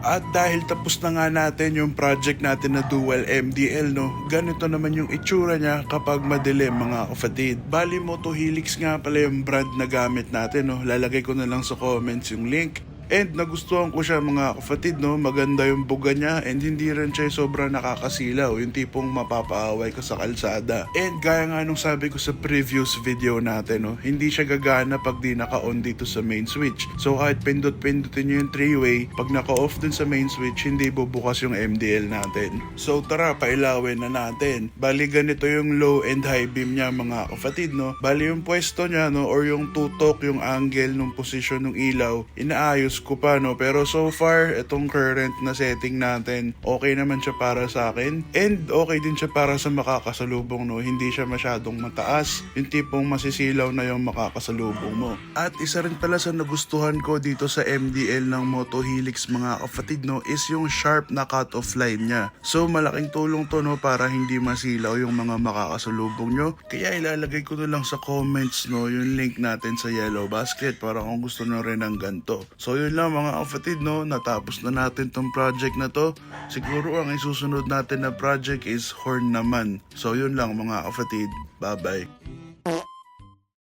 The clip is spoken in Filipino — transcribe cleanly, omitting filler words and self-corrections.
At dahil tapos na nga natin yung project natin na dual MDL, no, ganito naman yung itsura niya kapag madilim mga kapatid. Bali Moto Helix nga pala yung brand na gamit natin, no. Lalagay ko na lang sa comments yung link. And nagustuhan ko siya mga kapatid, no, maganda yung buga niya and hindi rin siya sobrang nakakasilaw, yung tipong mapapaaway ka sa kalsada. And gaya nga nung sabi ko sa previous video natin, no, hindi siya gagana pag di naka-on dito sa main switch. So kahit pindot-pindutin nyo yung 3-way, pag naka-off dun sa main switch, hindi bubukas yung MDL natin. So tara, pailawin na natin. Bali ganito yung low and high beam niya mga kapatid, no. Bali yung pwesto niya, no, or yung tutok, yung angle ng posisyon ng ilaw, inaayos ko pa, no, pero so far itong current na setting natin okay naman siya para sa akin and okay din siya para sa makakasalubong, no. Hindi siya masyadong mataas, yung tipong masisilaw na yung makakasalubong mo. At isa rin pala sa nagustuhan ko dito sa MDL ng Moto Helix mga kapatid, no, is yung sharp na cut-off line niya. So malaking tulong to, no, para hindi masilaw yung mga makakasalubong nyo. Kaya ilalagay ko na lang sa comments, no, yung link natin sa Yellow Basket para kung gusto nyo rin ng ganito. So yun lang mga kapatid, no, natapos na natin tong project na to. Siguro ang isusunod natin na project is horn naman. So yun lang mga kapatid, bye bye.